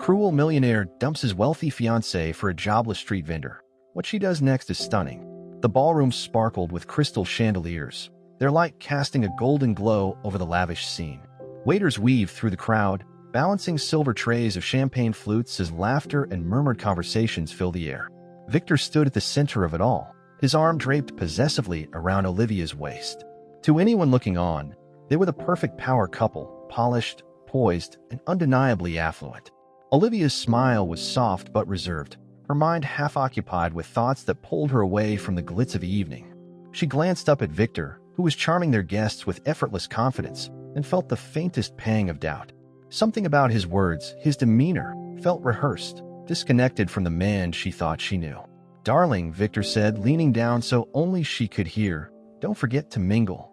Cruel millionaire dumps his wealthy fiancée for a jobless street vendor. What she does next is stunning. The ballroom sparkled with crystal chandeliers, their light casting a golden glow over the lavish scene. Waiters weaved through the crowd, balancing silver trays of champagne flutes as laughter and murmured conversations filled the air. Victor stood at the center of it all, his arm draped possessively around Olivia's waist. To anyone looking on, they were the perfect power couple, polished, poised, and undeniably affluent. Olivia's smile was soft but reserved, her mind half occupied with thoughts that pulled her away from the glitz of the evening. She glanced up at Victor, who was charming their guests with effortless confidence, and felt the faintest pang of doubt. Something about his words, his demeanor, felt rehearsed, disconnected from the man she thought she knew. "Darling," Victor said, leaning down so only she could hear, "don't forget to mingle.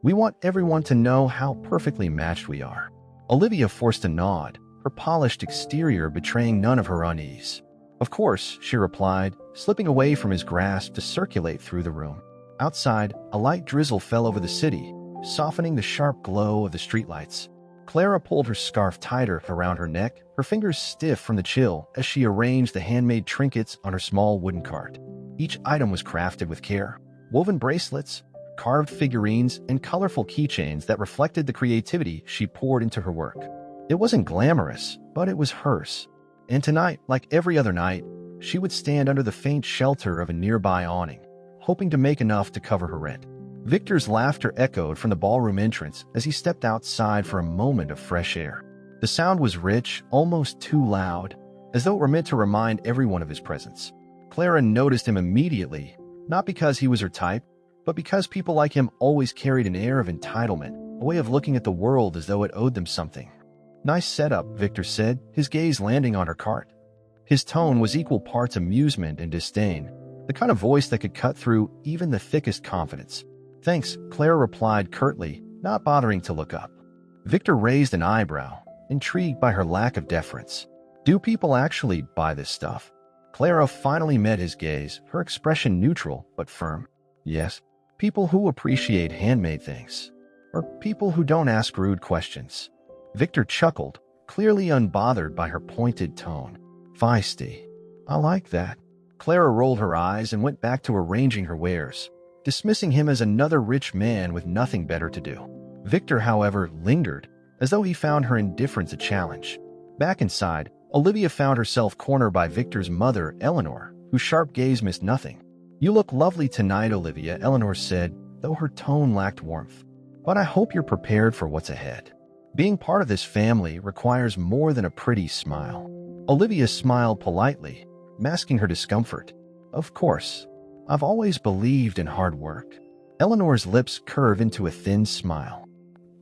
We want everyone to know how perfectly matched we are." Olivia forced a nod, her polished exterior betraying none of her unease. "Of course," she replied, slipping away from his grasp to circulate through the room. Outside, a light drizzle fell over the city, softening the sharp glow of the streetlights. Clara pulled her scarf tighter around her neck, her fingers stiff from the chill as she arranged the handmade trinkets on her small wooden cart. Each item was crafted with care. Woven bracelets, carved figurines, and colorful keychains that reflected the creativity she poured into her work. It wasn't glamorous, but it was hers. And tonight, like every other night, she would stand under the faint shelter of a nearby awning, hoping to make enough to cover her rent. Victor's laughter echoed from the ballroom entrance as he stepped outside for a moment of fresh air. The sound was rich, almost too loud, as though it were meant to remind everyone of his presence. Clara noticed him immediately, not because he was her type, but because people like him always carried an air of entitlement, a way of looking at the world as though it owed them something. "Nice setup," Victor said, his gaze landing on her cart. His tone was equal parts amusement and disdain, the kind of voice that could cut through even the thickest confidence. "Thanks," Clara replied curtly, not bothering to look up. Victor raised an eyebrow, intrigued by her lack of deference. "Do people actually buy this stuff?" Clara finally met his gaze, her expression neutral but firm. "Yes. People who appreciate handmade things. Or people who don't ask rude questions." Victor chuckled, clearly unbothered by her pointed tone. "Feisty. I like that." Clara rolled her eyes and went back to arranging her wares, dismissing him as another rich man with nothing better to do. Victor, however, lingered, as though he found her indifference a challenge. Back inside, Olivia found herself cornered by Victor's mother, Eleanor, whose sharp gaze missed nothing. "You look lovely tonight, Olivia," Eleanor said, though her tone lacked warmth. "But I hope you're prepared for what's ahead. Being part of this family requires more than a pretty smile." Olivia smiled politely, masking her discomfort. "Of course. I've always believed in hard work." Eleanor's lips curved into a thin smile.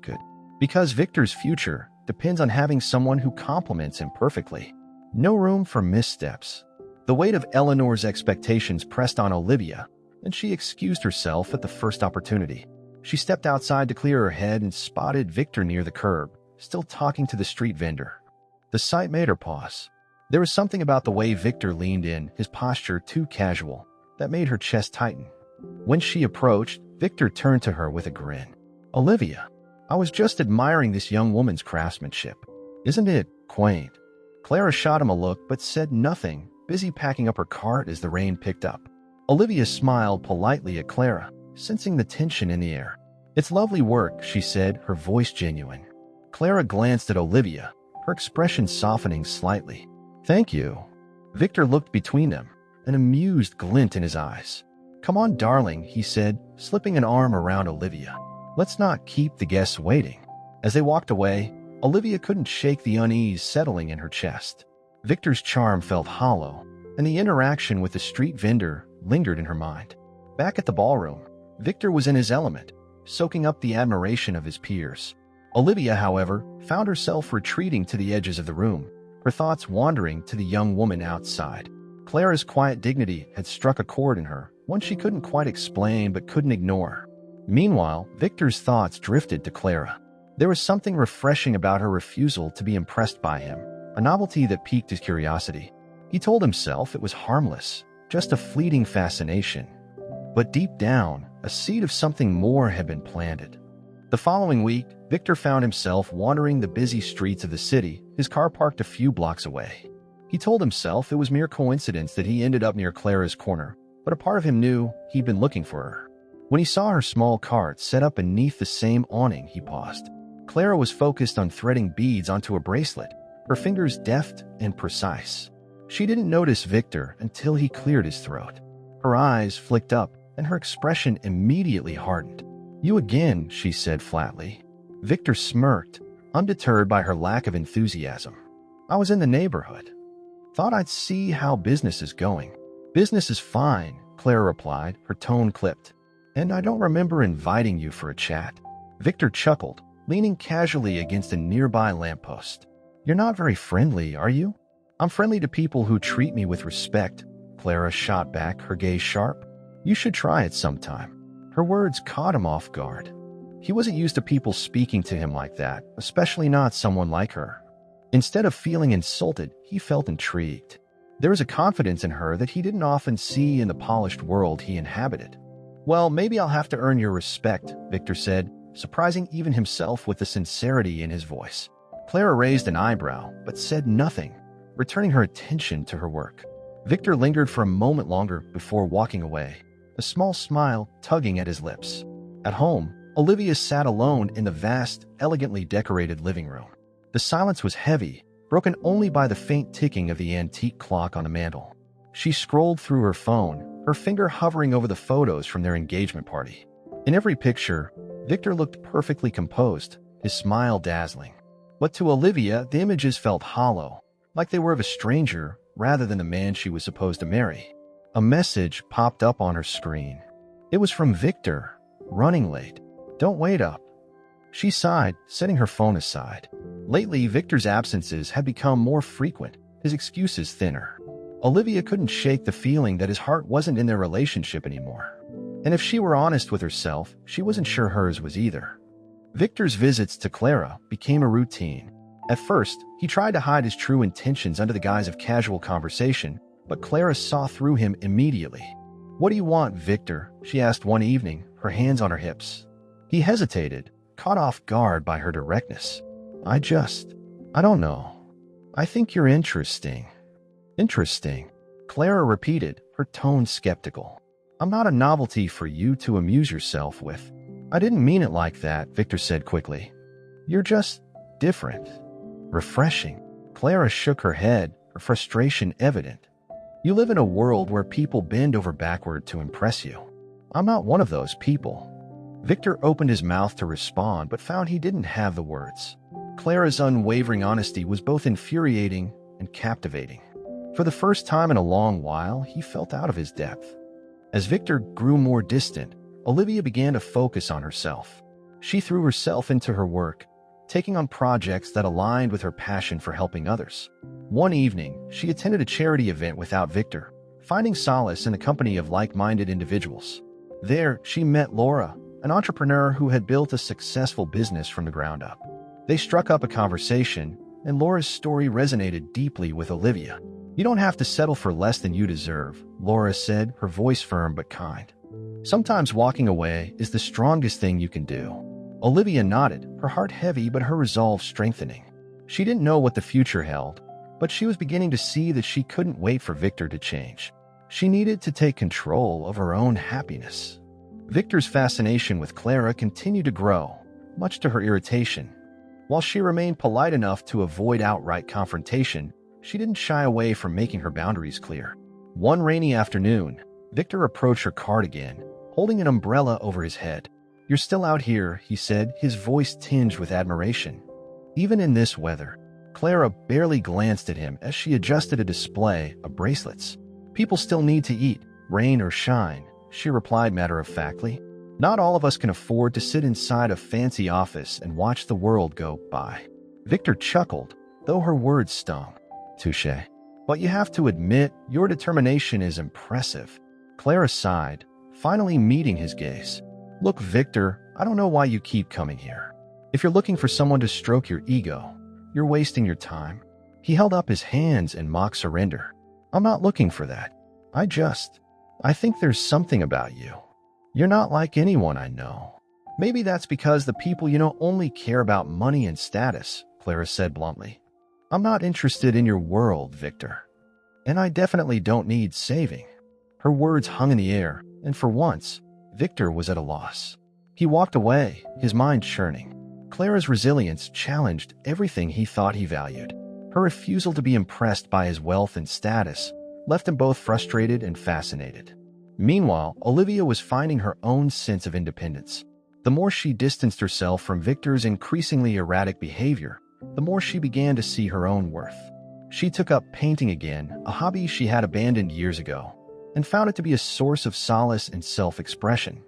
"Good. Because Victor's future depends on having someone who compliments him perfectly. No room for missteps." The weight of Eleanor's expectations pressed on Olivia, and she excused herself at the first opportunity. She stepped outside to clear her head and spotted Victor near the curb, still talking to the street vendor. The sight made her pause. There was something about the way Victor leaned in, his posture too casual, that made her chest tighten. When she approached, Victor turned to her with a grin. "Olivia, I was just admiring this young woman's craftsmanship. Isn't it quaint?" Clara shot him a look but said nothing, busy packing up her cart as the rain picked up. Olivia smiled politely at Clara, sensing the tension in the air. "It's lovely work," she said, her voice genuine. Clara glanced at Olivia, her expression softening slightly. "Thank you." Victor looked between them, an amused glint in his eyes. "Come on, darling," he said, slipping an arm around Olivia. "Let's not keep the guests waiting." As they walked away, Olivia couldn't shake the unease settling in her chest. Victor's charm felt hollow, and the interaction with the street vendor lingered in her mind. Back at the ballroom, Victor was in his element, soaking up the admiration of his peers. Olivia, however, found herself retreating to the edges of the room, her thoughts wandering to the young woman outside. Clara's quiet dignity had struck a chord in her, one she couldn't quite explain but couldn't ignore. Meanwhile, Victor's thoughts drifted to Clara. There was something refreshing about her refusal to be impressed by him, a novelty that piqued his curiosity. He told himself it was harmless, just a fleeting fascination. But deep down, a seed of something more had been planted. The following week, Victor found himself wandering the busy streets of the city, his car parked a few blocks away. He told himself it was mere coincidence that he ended up near Clara's corner, but a part of him knew he'd been looking for her. When he saw her small cart set up beneath the same awning, he paused. Clara was focused on threading beads onto a bracelet, her fingers deft and precise. She didn't notice Victor until he cleared his throat. Her eyes flicked up, and her expression immediately hardened. "You again," she said flatly. Victor smirked, undeterred by her lack of enthusiasm. "I was in the neighborhood. Thought I'd see how business is going." "Business is fine," Clara replied, her tone clipped. "And I don't remember inviting you for a chat." Victor chuckled, leaning casually against a nearby lamppost. "You're not very friendly, are you?" "I'm friendly to people who treat me with respect," Clara shot back, her gaze sharp. "You should try it sometime." Her words caught him off guard. He wasn't used to people speaking to him like that, especially not someone like her. Instead of feeling insulted, he felt intrigued. There was a confidence in her that he didn't often see in the polished world he inhabited. "Well, maybe I'll have to earn your respect," Victor said, surprising even himself with the sincerity in his voice. Clara raised an eyebrow, but said nothing, returning her attention to her work. Victor lingered for a moment longer before walking away, a small smile tugging at his lips. At home, Olivia sat alone in the vast, elegantly decorated living room. The silence was heavy, broken only by the faint ticking of the antique clock on the mantel. She scrolled through her phone, her finger hovering over the photos from their engagement party. In every picture, Victor looked perfectly composed, his smile dazzling. But to Olivia, the images felt hollow, like they were of a stranger rather than the man she was supposed to marry. A message popped up on her screen. It was from Victor, running late. "Don't wait up." She sighed, setting her phone aside. Lately, Victor's absences had become more frequent, his excuses thinner. Olivia couldn't shake the feeling that his heart wasn't in their relationship anymore. And if she were honest with herself, she wasn't sure hers was either. Victor's visits to Clara became a routine. At first, he tried to hide his true intentions under the guise of casual conversation, but Clara saw through him immediately. "What do you want, Victor?" she asked one evening, her hands on her hips. He hesitated, caught off guard by her directness. I don't know. I think you're interesting." "Interesting," Clara repeated, her tone skeptical. "I'm not a novelty for you to amuse yourself with." "I didn't mean it like that," Victor said quickly. "You're just different." "Refreshing." Clara shook her head, her frustration evident. "You live in a world where people bend over backward to impress you. I'm not one of those people." Victor opened his mouth to respond, but found he didn't have the words. Clara's unwavering honesty was both infuriating and captivating. For the first time in a long while, he felt out of his depth. As Victor grew more distant, Olivia began to focus on herself. She threw herself into her work, taking on projects that aligned with her passion for helping others. One evening, she attended a charity event without Victor, finding solace in the company of like-minded individuals. There, she met Laura, an entrepreneur who had built a successful business from the ground up. They struck up a conversation, and Laura's story resonated deeply with Olivia. "You don't have to settle for less than you deserve," Laura said, her voice firm but kind. "Sometimes walking away is the strongest thing you can do." Olivia nodded, her heart heavy but her resolve strengthening. She didn't know what the future held, but she was beginning to see that she couldn't wait for Victor to change. She needed to take control of her own happiness. Victor's fascination with Clara continued to grow, much to her irritation. While she remained polite enough to avoid outright confrontation, she didn't shy away from making her boundaries clear. One rainy afternoon, Victor approached her cart again, holding an umbrella over his head. "You're still out here," he said, his voice tinged with admiration. Even in this weather, Clara barely glanced at him as she adjusted a display of bracelets. "People still need to eat, rain or shine," she replied matter-of-factly. "Not all of us can afford to sit inside a fancy office and watch the world go by." Victor chuckled, though her words stung. "Touché. But you have to admit, your determination is impressive." Clara sighed, finally meeting his gaze. "Look, Victor, I don't know why you keep coming here. If you're looking for someone to stroke your ego, you're wasting your time." He held up his hands in mock surrender. "I'm not looking for that. I think there's something about you. You're not like anyone I know." Maybe that's because the people you know only care about money and status, Clara said bluntly. I'm not interested in your world, Victor. And I definitely don't need saving. Her words hung in the air, and for once, Victor was at a loss. He walked away, his mind churning. Clara's resilience challenged everything he thought he valued. Her refusal to be impressed by his wealth and status left them both frustrated and fascinated. Meanwhile, Olivia was finding her own sense of independence. The more she distanced herself from Victor's increasingly erratic behavior, the more she began to see her own worth. She took up painting again, a hobby she had abandoned years ago, and found it to be a source of solace and self-expression.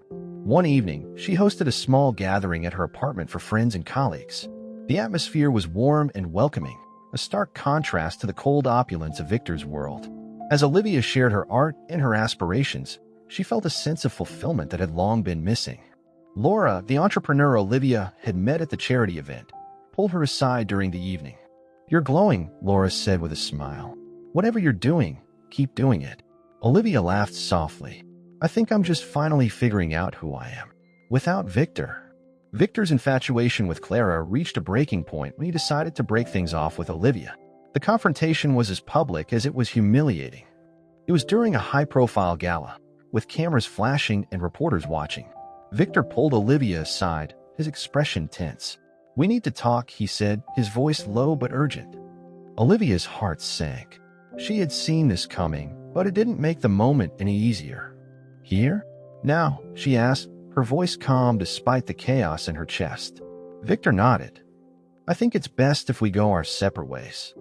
One evening, she hosted a small gathering at her apartment for friends and colleagues. The atmosphere was warm and welcoming, a stark contrast to the cold opulence of Victor's world. As Olivia shared her art and her aspirations, she felt a sense of fulfillment that had long been missing. Laura, the entrepreneur Olivia had met at the charity event, pulled her aside during the evening. "You're glowing," Laura said with a smile. "Whatever you're doing, keep doing it." Olivia laughed softly. "I think I'm just finally figuring out who I am. Without Victor." Victor's infatuation with Clara reached a breaking point when he decided to break things off with Olivia. The confrontation was as public as it was humiliating. It was during a high-profile gala, with cameras flashing and reporters watching. Victor pulled Olivia aside, his expression tense. "We need to talk," he said, his voice low but urgent. Olivia's heart sank. She had seen this coming, but it didn't make the moment any easier. "Here? Now?" she asked, her voice calm despite the chaos in her chest. Victor nodded. "I think it's best if we go our separate ways.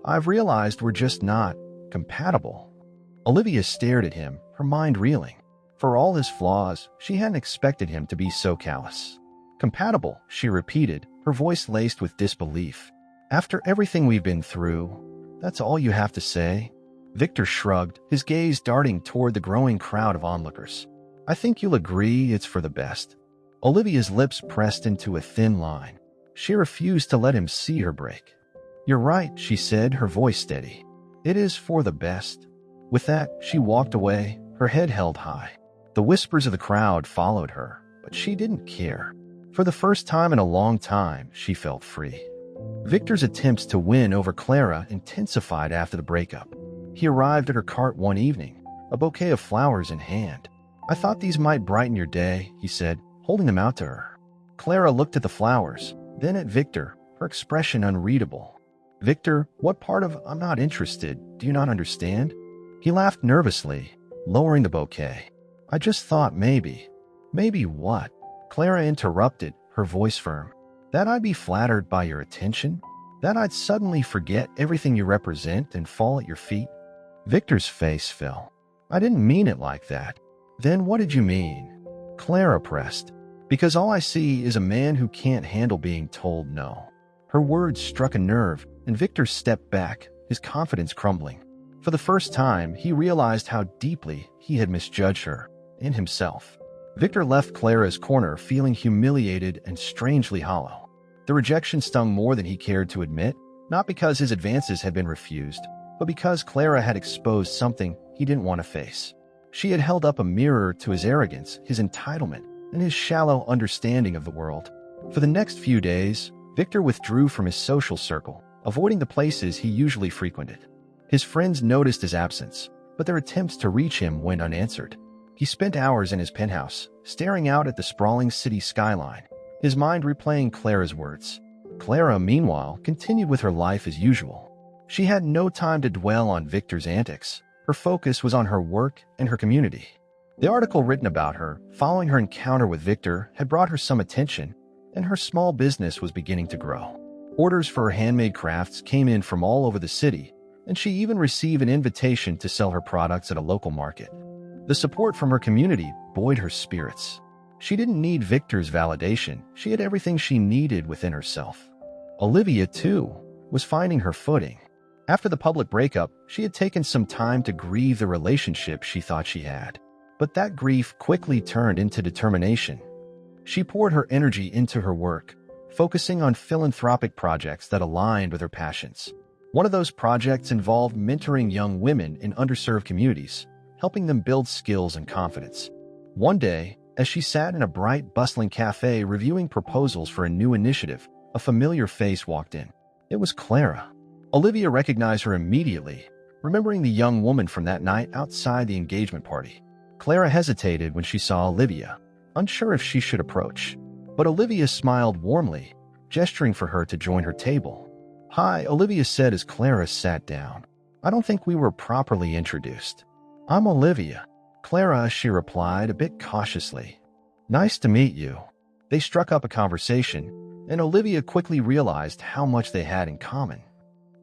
I've realized we're just not compatible." Olivia stared at him, her mind reeling. For all his flaws, she hadn't expected him to be so callous. "Compatible," she repeated, her voice laced with disbelief. "After everything we've been through, that's all you have to say?" Victor shrugged, his gaze darting toward the growing crowd of onlookers. "I think you'll agree it's for the best." Olivia's lips pressed into a thin line. She refused to let him see her break. "You're right," she said, her voice steady. "It is for the best." With that, she walked away, her head held high. The whispers of the crowd followed her, but she didn't care. For the first time in a long time, she felt free. Victor's attempts to win over Clara intensified after the breakup. He arrived at her cart one evening, a bouquet of flowers in hand. "I thought these might brighten your day," he said, holding them out to her. Clara looked at the flowers, then at Victor, her expression unreadable. "Victor, what part of 'I'm not interested' do you not understand?" He laughed nervously, lowering the bouquet. "I just thought maybe." "Maybe what?" Clara interrupted, her voice firm. "That I'd be flattered by your attention? That I'd suddenly forget everything you represent and fall at your feet?" Victor's face fell. "I didn't mean it like that." "Then what did you mean?" Clara pressed. "Because all I see is a man who can't handle being told no." Her words struck a nerve, and Victor stepped back, his confidence crumbling. For the first time, he realized how deeply he had misjudged her and himself. Victor left Clara's corner feeling humiliated and strangely hollow. The rejection stung more than he cared to admit, not because his advances had been refused, but because Clara had exposed something he didn't want to face. She had held up a mirror to his arrogance, his entitlement, and his shallow understanding of the world. For the next few days, Victor withdrew from his social circle, avoiding the places he usually frequented. His friends noticed his absence, but their attempts to reach him went unanswered. He spent hours in his penthouse, staring out at the sprawling city skyline, his mind replaying Clara's words. Clara, meanwhile, continued with her life as usual. She had no time to dwell on Victor's antics. Her focus was on her work and her community. The article written about her, following her encounter with Victor, had brought her some attention, and her small business was beginning to grow. Orders for her handmade crafts came in from all over the city, and she even received an invitation to sell her products at a local market. The support from her community buoyed her spirits. She didn't need Victor's validation. She had everything she needed within herself. Olivia, too, was finding her footing. After the public breakup, she had taken some time to grieve the relationship she thought she had. But that grief quickly turned into determination. She poured her energy into her work, focusing on philanthropic projects that aligned with her passions. One of those projects involved mentoring young women in underserved communities, helping them build skills and confidence. One day, As she sat in a bright, bustling cafe reviewing proposals for a new initiative, a familiar face walked in. It was Clara. Olivia recognized her immediately, remembering the young woman from that night outside the engagement party. Clara hesitated when she saw Olivia, unsure if she should approach. But Olivia smiled warmly, gesturing for her to join her table. "Hi," Olivia said as Clara sat down. "I don't think we were properly introduced." "I'm Olivia." "Clara," she replied a bit cautiously. "Nice to meet you." They struck up a conversation, and Olivia quickly realized how much they had in common.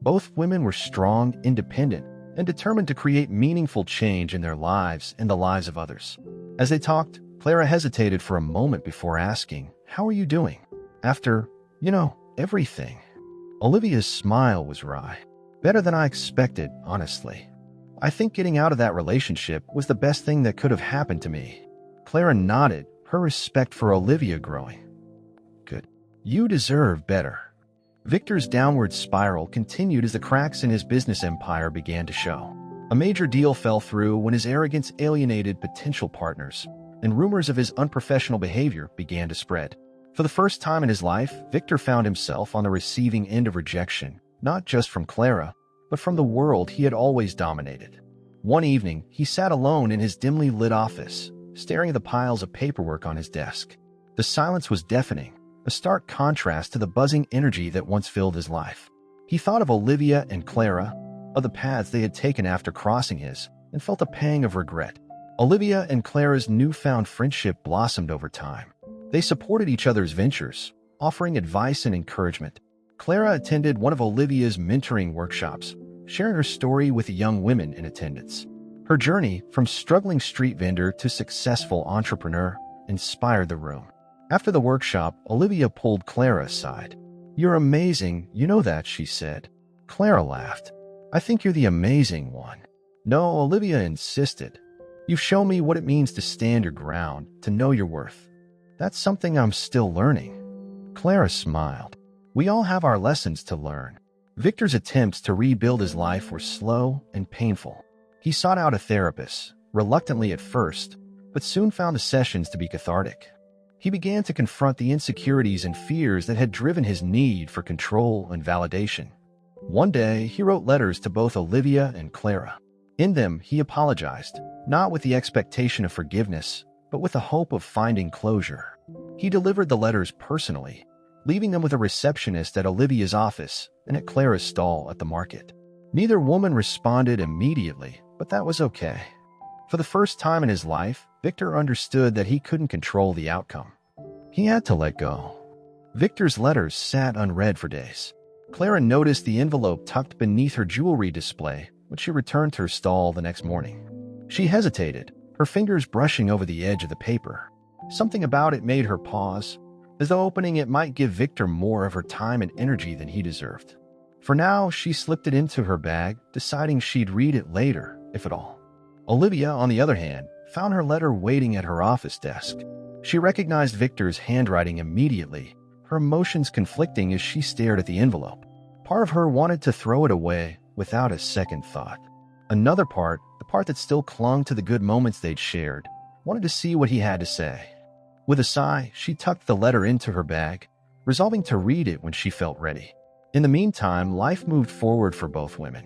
Both women were strong, independent, and determined to create meaningful change in their lives and the lives of others. As they talked, Clara hesitated for a moment before asking, "How are you doing?" After, everything. Olivia's smile was wry. "Better than I expected, honestly. I think getting out of that relationship was the best thing that could have happened to me." Clara nodded, her respect for Olivia growing. "Good. You deserve better." Victor's downward spiral continued as the cracks in his business empire began to show. A major deal fell through when his arrogance alienated potential partners, and rumors of his unprofessional behavior began to spread. For the first time in his life, Victor found himself on the receiving end of rejection, not just from Clara, but from the world he had always dominated. One evening, he sat alone in his dimly lit office, staring at the piles of paperwork on his desk. The silence was deafening, a stark contrast to the buzzing energy that once filled his life. He thought of Olivia and Clara, of the paths they had taken after crossing his, and felt a pang of regret. Olivia and Clara's newfound friendship blossomed over time. They supported each other's ventures, offering advice and encouragement. Clara attended one of Olivia's mentoring workshops, sharing her story with the young women in attendance. Her journey from struggling street vendor to successful entrepreneur inspired the room. After the workshop, Olivia pulled Clara aside. "You're amazing, you know that," she said. Clara laughed. "I think you're the amazing one." "No," Olivia insisted. "You've shown me what it means to stand your ground, to know your worth. That's something I'm still learning." Clara smiled. "We all have our lessons to learn." Victor's attempts to rebuild his life were slow and painful. He sought out a therapist, reluctantly at first, but soon found the sessions to be cathartic. He began to confront the insecurities and fears that had driven his need for control and validation. One day, he wrote letters to both Olivia and Clara. In them, he apologized, not with the expectation of forgiveness, but with the hope of finding closure. He delivered the letters personally, leaving them with a receptionist at Olivia's office and at Clara's stall at the market. Neither woman responded immediately, but that was okay. For the first time in his life, Victor understood that he couldn't control the outcome. He had to let go. Victor's letters sat unread for days. Clara noticed the envelope tucked beneath her jewelry display when she returned to her stall the next morning. She hesitated, her fingers brushing over the edge of the paper. Something about it made her pause, as though opening it might give Victor more of her time and energy than he deserved. For now, she slipped it into her bag, deciding she'd read it later, if at all. Olivia, on the other hand, found her letter waiting at her office desk. She recognized Victor's handwriting immediately, her emotions conflicting as she stared at the envelope. Part of her wanted to throw it away without a second thought. Another part, the part that still clung to the good moments they'd shared, wanted to see what he had to say. With a sigh, she tucked the letter into her bag, resolving to read it when she felt ready. In the meantime, life moved forward for both women.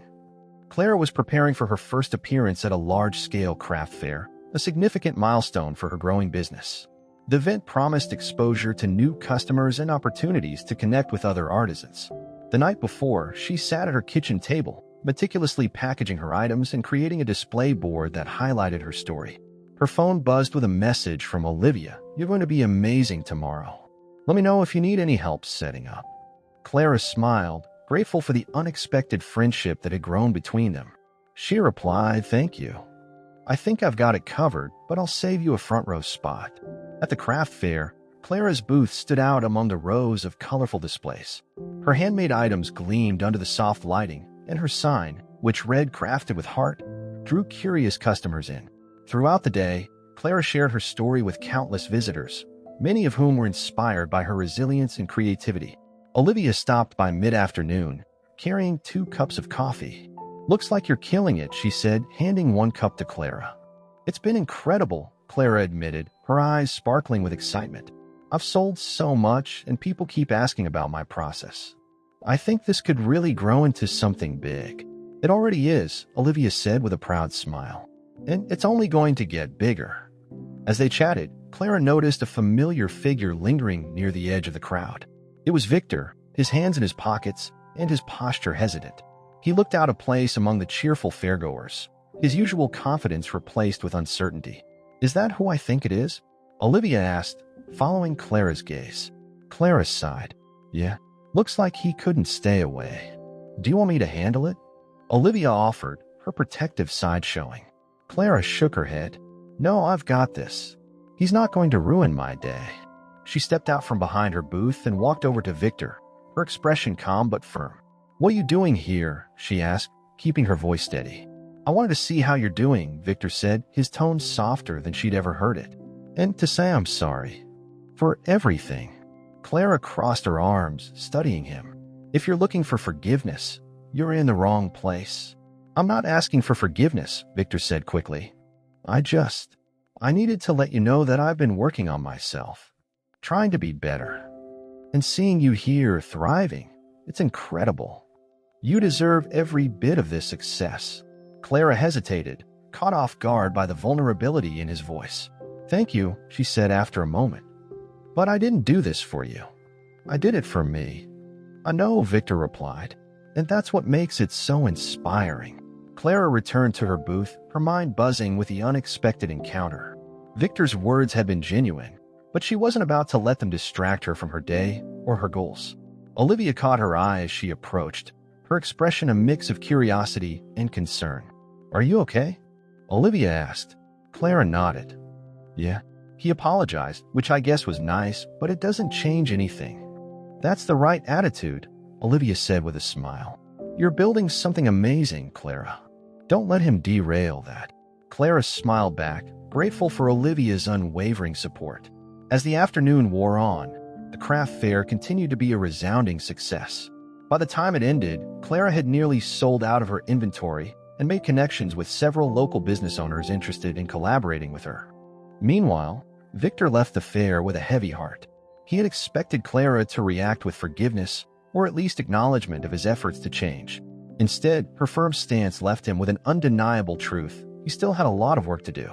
Clara was preparing for her first appearance at a large-scale craft fair, a significant milestone for her growing business. The event promised exposure to new customers and opportunities to connect with other artisans. The night before, she sat at her kitchen table, meticulously packaging her items and creating a display board that highlighted her story. Her phone buzzed with a message from Olivia. "You're going to be amazing tomorrow. Let me know if you need any help setting up." Clara smiled, grateful for the unexpected friendship that had grown between them. She replied, "Thank you. I think I've got it covered, but I'll save you a front row spot." At the craft fair, Clara's booth stood out among the rows of colorful displays. Her handmade items gleamed under the soft lighting, and her sign, which read "Crafted with Heart," drew curious customers in. Throughout the day, Clara shared her story with countless visitors, many of whom were inspired by her resilience and creativity. Olivia stopped by mid-afternoon, carrying 2 cups of coffee. "Looks like you're killing it," she said, handing 1 cup to Clara. "It's been incredible," Clara admitted, her eyes sparkling with excitement. "I've sold so much, and people keep asking about my process. I think this could really grow into something big." "It already is," Olivia said with a proud smile. "And it's only going to get bigger." As they chatted, Clara noticed a familiar figure lingering near the edge of the crowd. It was Victor, his hands in his pockets and his posture hesitant. He looked out of place among the cheerful fairgoers, his usual confidence replaced with uncertainty. "Is that who I think it is?" Olivia asked, following Clara's gaze. Clara sighed. "Yeah, looks like he couldn't stay away. Do you want me to handle it?" Olivia offered, her protective side showing. Clara shook her head. "No, I've got this. He's not going to ruin my day." She stepped out from behind her booth and walked over to Victor, her expression calm but firm. "What are you doing here?" she asked, keeping her voice steady. "I wanted to see how you're doing," Victor said, his tone softer than she'd ever heard it. "And to say I'm sorry. For everything." Clara crossed her arms, studying him. "If you're looking for forgiveness, you're in the wrong place." "I'm not asking for forgiveness," Victor said quickly. I needed to let you know that I've been working on myself, trying to be better. And seeing you here thriving, it's incredible. You deserve every bit of this success." Clara hesitated, caught off guard by the vulnerability in his voice. "Thank you," she said after a moment. "But I didn't do this for you. I did it for me." "I know," Victor replied, "and that's what makes it so inspiring." Clara returned to her booth, her mind buzzing with the unexpected encounter. Victor's words had been genuine, but she wasn't about to let them distract her from her day or her goals. Olivia caught her eye as she approached, her expression a mix of curiosity and concern. "Are you okay?" Olivia asked. Clara nodded. "Yeah." He apologized, which I guess was nice, but it doesn't change anything. "That's the right attitude," Olivia said with a smile. "You're building something amazing, Clara. Don't let him derail that." Clara smiled back, grateful for Olivia's unwavering support. As the afternoon wore on, the craft fair continued to be a resounding success. By the time it ended, Clara had nearly sold out of her inventory and made connections with several local business owners interested in collaborating with her. Meanwhile, Victor left the fair with a heavy heart. He had expected Clara to react with forgiveness or at least acknowledgement of his efforts to change. Instead, her firm stance left him with an undeniable truth: he still had a lot of work to do.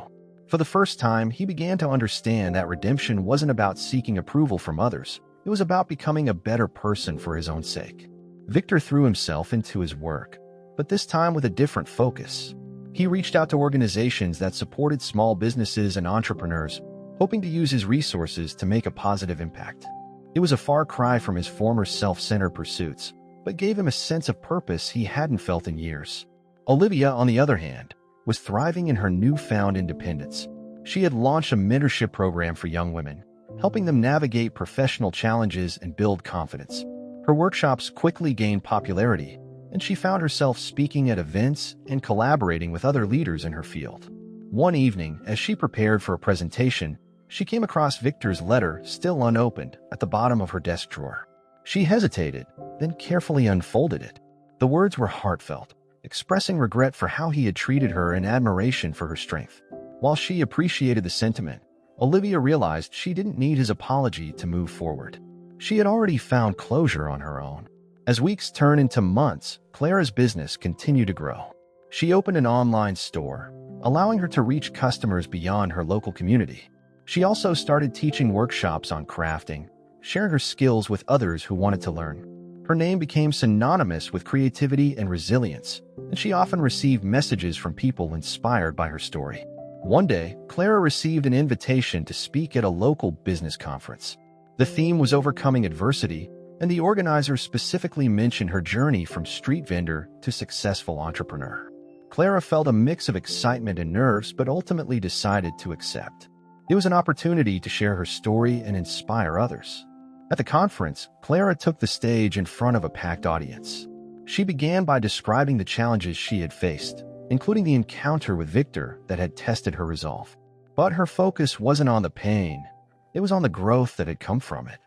For the first time, he began to understand that redemption wasn't about seeking approval from others. It was about becoming a better person for his own sake. Victor threw himself into his work, but this time with a different focus. He reached out to organizations that supported small businesses and entrepreneurs, hoping to use his resources to make a positive impact. It was a far cry from his former self-centered pursuits, but gave him a sense of purpose he hadn't felt in years. Olivia, on the other hand, was thriving in her newfound independence. She had launched a mentorship program for young women, helping them navigate professional challenges and build confidence. Her workshops quickly gained popularity, and she found herself speaking at events and collaborating with other leaders in her field. One evening, as she prepared for a presentation, she came across Victor's letter still unopened at the bottom of her desk drawer. She hesitated, then carefully unfolded it. The words were heartfelt, expressing regret for how he had treated her and admiration for her strength. While she appreciated the sentiment, Olivia realized she didn't need his apology to move forward. She had already found closure on her own. As weeks turned into months, Clara's business continued to grow. She opened an online store, allowing her to reach customers beyond her local community. She also started teaching workshops on crafting, sharing her skills with others who wanted to learn. Her name became synonymous with creativity and resilience, and she often received messages from people inspired by her story. One day, Clara received an invitation to speak at a local business conference. The theme was overcoming adversity, and the organizer specifically mentioned her journey from street vendor to successful entrepreneur. Clara felt a mix of excitement and nerves, but ultimately decided to accept. It was an opportunity to share her story and inspire others. At the conference, Clara took the stage in front of a packed audience. She began by describing the challenges she had faced, including the encounter with Victor that had tested her resolve. But her focus wasn't on the pain, it was on the growth that had come from it.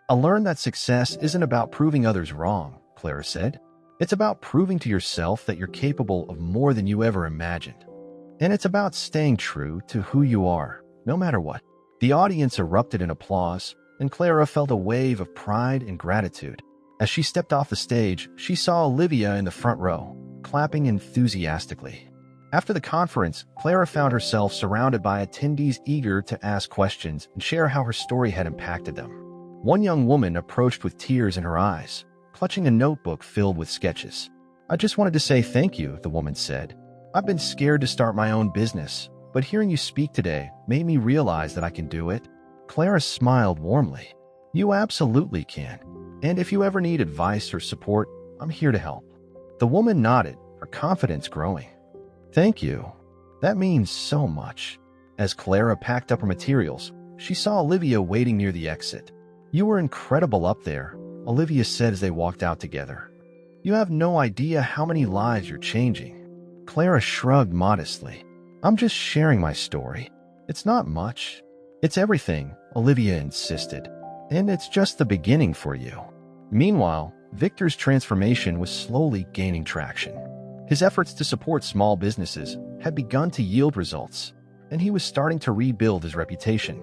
"I learned that success isn't about proving others wrong," Clara said. "It's about proving to yourself that you're capable of more than you ever imagined. And it's about staying true to who you are, no matter what." The audience erupted in applause, and Clara felt a wave of pride and gratitude. As she stepped off the stage, she saw Olivia in the front row, clapping enthusiastically. After the conference, Clara found herself surrounded by attendees eager to ask questions and share how her story had impacted them. One young woman approached with tears in her eyes, clutching a notebook filled with sketches. "I just wanted to say thank you," the woman said. "I've been scared to start my own business, but hearing you speak today made me realize that I can do it." Clara smiled warmly. "You absolutely can. And if you ever need advice or support, I'm here to help." The woman nodded, her confidence growing. "Thank you. That means so much." As Clara packed up her materials, she saw Olivia waiting near the exit. "You were incredible up there," Olivia said as they walked out together. "You have no idea how many lives you're changing." Clara shrugged modestly. "I'm just sharing my story. It's not much. It's everything," Olivia insisted. "And it's just the beginning for you." Meanwhile, Victor's transformation was slowly gaining traction. His efforts to support small businesses had begun to yield results, and he was starting to rebuild his reputation.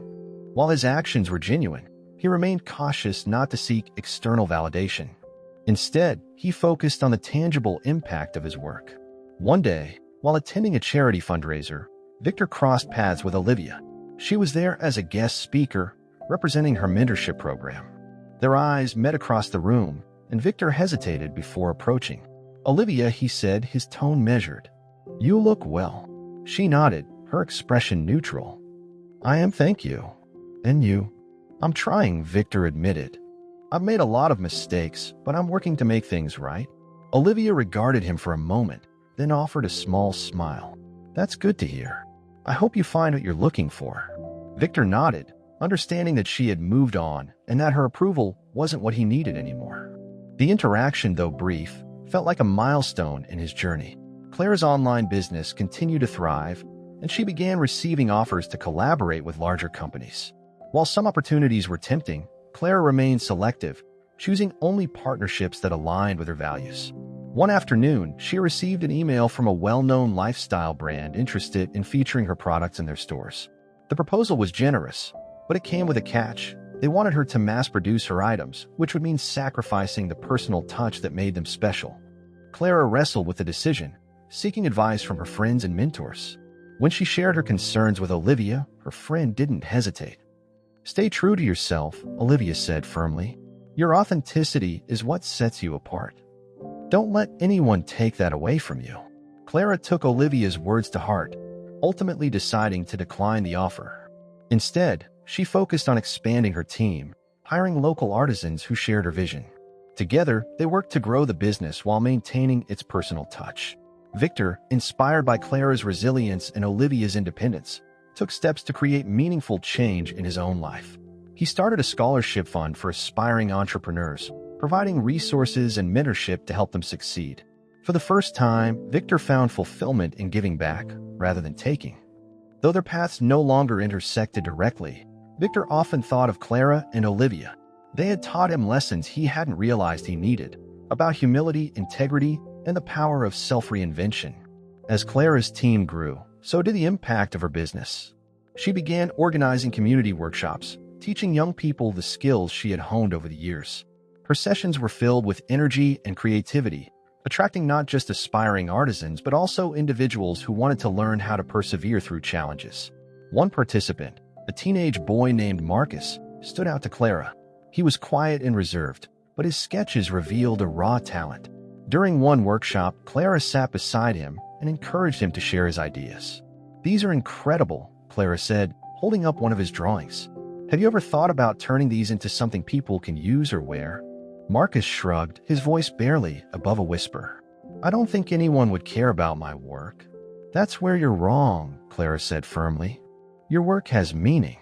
While his actions were genuine, he remained cautious not to seek external validation. Instead, he focused on the tangible impact of his work. One day, while attending a charity fundraiser, Victor crossed paths with Olivia. She was there as a guest speaker, representing her mentorship program. Their eyes met across the room, and Victor hesitated before approaching. "Olivia," he said, his tone measured. "You look well." She nodded, her expression neutral. "I am, thank you." "And you?" "I'm trying," Victor admitted. "I've made a lot of mistakes, but I'm working to make things right." Olivia regarded him for a moment, then offered a small smile. "That's good to hear. I hope you find what you're looking for." Victor nodded, understanding that she had moved on and that her approval wasn't what he needed anymore. The interaction, though brief, felt like a milestone in his journey. Clara's online business continued to thrive, and she began receiving offers to collaborate with larger companies. While some opportunities were tempting, Clara remained selective, choosing only partnerships that aligned with her values. One afternoon, she received an email from a well-known lifestyle brand interested in featuring her products in their stores. The proposal was generous, but it came with a catch. They wanted her to mass-produce her items, which would mean sacrificing the personal touch that made them special. Clara wrestled with the decision, seeking advice from her friends and mentors. When she shared her concerns with Olivia, her friend didn't hesitate. "Stay true to yourself," Olivia said firmly. "Your authenticity is what sets you apart. Don't let anyone take that away from you." Clara took Olivia's words to heart, ultimately deciding to decline the offer. Instead, she focused on expanding her team, hiring local artisans who shared her vision. Together, they worked to grow the business while maintaining its personal touch. Victor, inspired by Clara's resilience and Olivia's independence, took steps to create meaningful change in his own life. He started a scholarship fund for aspiring entrepreneurs, providing resources and mentorship to help them succeed. For the first time, Victor found fulfillment in giving back rather than taking. Though their paths no longer intersected directly, Victor often thought of Clara and Olivia. They had taught him lessons he hadn't realized he needed, about humility, integrity, and the power of self-reinvention. As Clara's team grew, so did the impact of her business. She began organizing community workshops, teaching young people the skills she had honed over the years. Her sessions were filled with energy and creativity, attracting not just aspiring artisans but also individuals who wanted to learn how to persevere through challenges. One participant, a teenage boy named Marcus, stood out to Clara. He was quiet and reserved, but his sketches revealed a raw talent. During one workshop, Clara sat beside him and encouraged him to share his ideas. "These are incredible," Clara said, holding up one of his drawings. "Have you ever thought about turning these into something people can use or wear?" Marcus shrugged, his voice barely above a whisper. "I don't think anyone would care about my work." "That's where you're wrong," Clara said firmly. "Your work has meaning.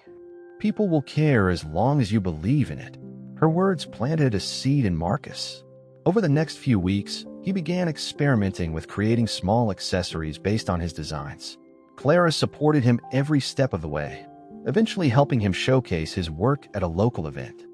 People will care as long as you believe in it." Her words planted a seed in Marcus. Over the next few weeks, he began experimenting with creating small accessories based on his designs. Clara supported him every step of the way, eventually helping him showcase his work at a local event.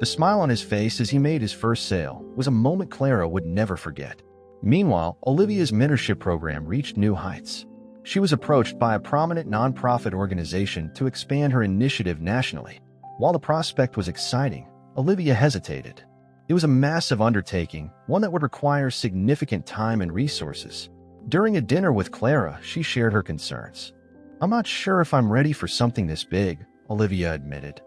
The smile on his face as he made his first sale was a moment Clara would never forget. Meanwhile, Olivia's mentorship program reached new heights. She was approached by a prominent nonprofit organization to expand her initiative nationally. While the prospect was exciting, Olivia hesitated. It was a massive undertaking, one that would require significant time and resources. During a dinner with Clara, she shared her concerns. "I'm not sure if I'm ready for something this big," Olivia admitted.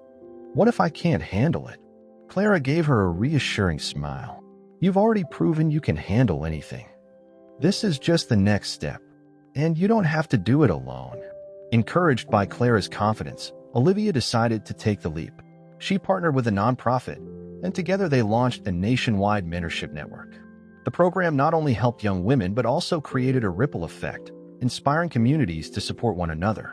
"What if I can't handle it?" Clara gave her a reassuring smile. "You've already proven you can handle anything. This is just the next step, and you don't have to do it alone." Encouraged by Clara's confidence, Olivia decided to take the leap. She partnered with a nonprofit, and together they launched a nationwide mentorship network. The program not only helped young women but also created a ripple effect, inspiring communities to support one another.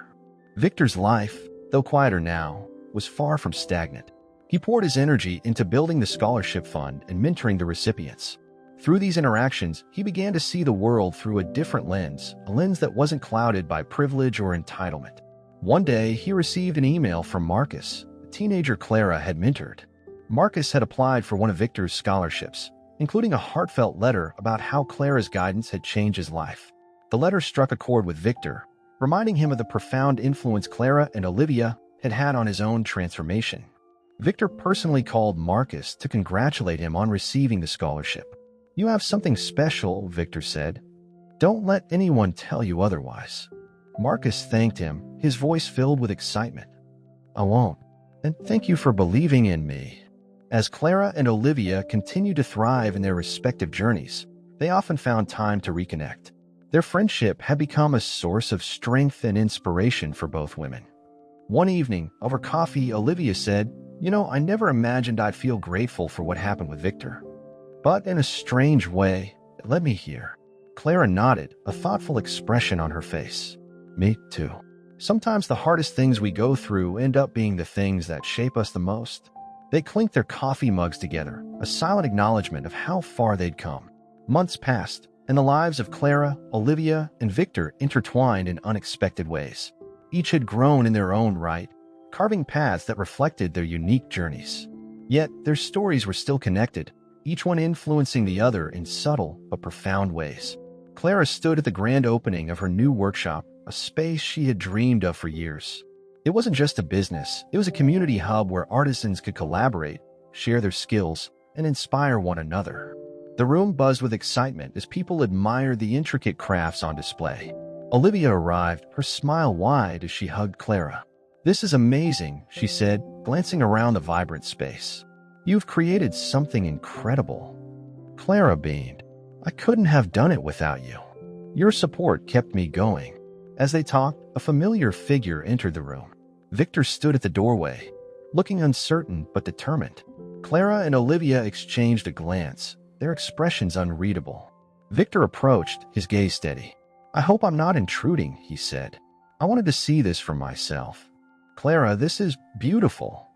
Victor's life, though quieter now, was far from stagnant. He poured his energy into building the scholarship fund and mentoring the recipients. Through these interactions, he began to see the world through a different lens, a lens that wasn't clouded by privilege or entitlement. One day, he received an email from Marcus, a teenager Clara had mentored. Marcus had applied for one of Victor's scholarships, including a heartfelt letter about how Clara's guidance had changed his life. The letter struck a chord with Victor, reminding him of the profound influence Clara and Olivia had had on his own transformation. Victor personally called Marcus to congratulate him on receiving the scholarship. "You have something special," Victor said. "Don't let anyone tell you otherwise." Marcus thanked him, his voice filled with excitement. "I won't. And thank you for believing in me." As Clara and Olivia continued to thrive in their respective journeys, they often found time to reconnect. Their friendship had become a source of strength and inspiration for both women. One evening, over coffee, Olivia said, "You know, I never imagined I'd feel grateful for what happened with Victor. But in a strange way, it led me here." Clara nodded, a thoughtful expression on her face. "Me too. Sometimes the hardest things we go through end up being the things that shape us the most." They clinked their coffee mugs together, a silent acknowledgement of how far they'd come. Months passed, and the lives of Clara, Olivia, and Victor intertwined in unexpected ways. Each had grown in their own right, carving paths that reflected their unique journeys. Yet their stories were still connected, each one influencing the other in subtle but profound ways. Clara stood at the grand opening of her new workshop, a space she had dreamed of for years. It wasn't just a business, it was a community hub where artisans could collaborate, share their skills, and inspire one another. The room buzzed with excitement as people admired the intricate crafts on display. Olivia arrived, her smile wide as she hugged Clara. "This is amazing," she said, glancing around the vibrant space. "You've created something incredible." Clara beamed. "I couldn't have done it without you. Your support kept me going." As they talked, a familiar figure entered the room. Victor stood at the doorway, looking uncertain but determined. Clara and Olivia exchanged a glance, their expressions unreadable. Victor approached, his gaze steady. "I hope I'm not intruding," he said. "I wanted to see this for myself." "Clara, this is beautiful.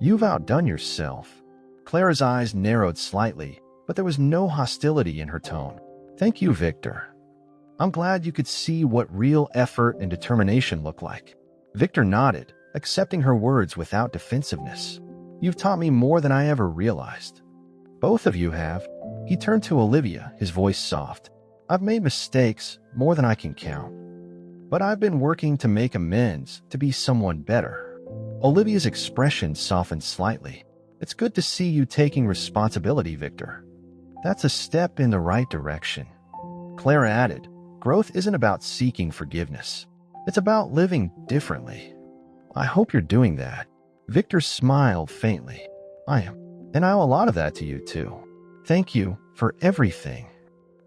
You've outdone yourself." Clara's eyes narrowed slightly, but there was no hostility in her tone. "Thank you, Victor. I'm glad you could see what real effort and determination look like." Victor nodded, accepting her words without defensiveness. "You've taught me more than I ever realized." "Both of you have." He turned to Olivia, his voice soft. "I've made mistakes, more than I can count. But I've been working to make amends, to be someone better." Olivia's expression softened slightly. "It's good to see you taking responsibility, Victor. That's a step in the right direction." Clara added, "Growth isn't about seeking forgiveness. It's about living differently." "I hope you're doing that." Victor smiled faintly. "I am. And I owe a lot of that to you, too. Thank you for everything."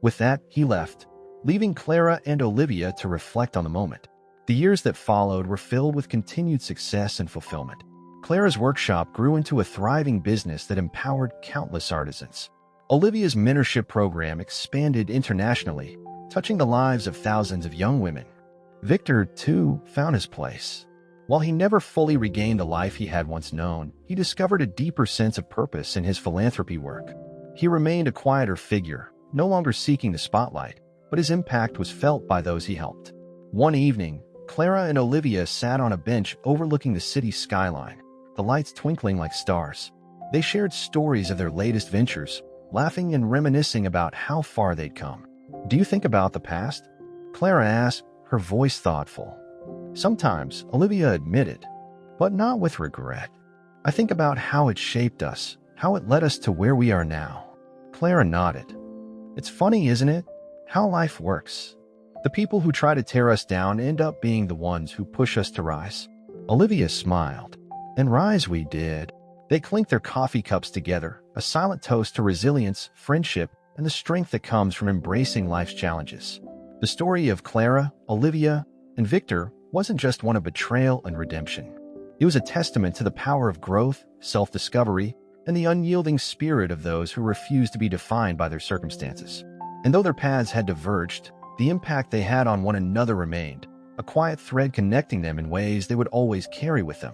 With that, he left, leaving Clara and Olivia to reflect on the moment. The years that followed were filled with continued success and fulfillment. Clara's workshop grew into a thriving business that empowered countless artisans. Olivia's mentorship program expanded internationally, touching the lives of thousands of young women. Victor, too, found his place. While he never fully regained the life he had once known, he discovered a deeper sense of purpose in his philanthropy work. He remained a quieter figure, no longer seeking the spotlight, but his impact was felt by those he helped. One evening, Clara and Olivia sat on a bench overlooking the city skyline, the lights twinkling like stars. They shared stories of their latest ventures, laughing and reminiscing about how far they'd come. "Do you think about the past?" Clara asked, her voice thoughtful. Sometimes, Olivia admitted, but not with regret. I think about how it shaped us, how it led us to where we are now. Clara nodded. It's funny, isn't it? How life works. The people who try to tear us down end up being the ones who push us to rise. Olivia smiled. And rise we did. They clinked their coffee cups together, a silent toast to resilience, friendship, and the strength that comes from embracing life's challenges. The story of Clara, Olivia, and Victor wasn't just one of betrayal and redemption. It was a testament to the power of growth, self-discovery, and the unyielding spirit of those who refuse to be defined by their circumstances. And though their paths had diverged, the impact they had on one another remained, a quiet thread connecting them in ways they would always carry with them.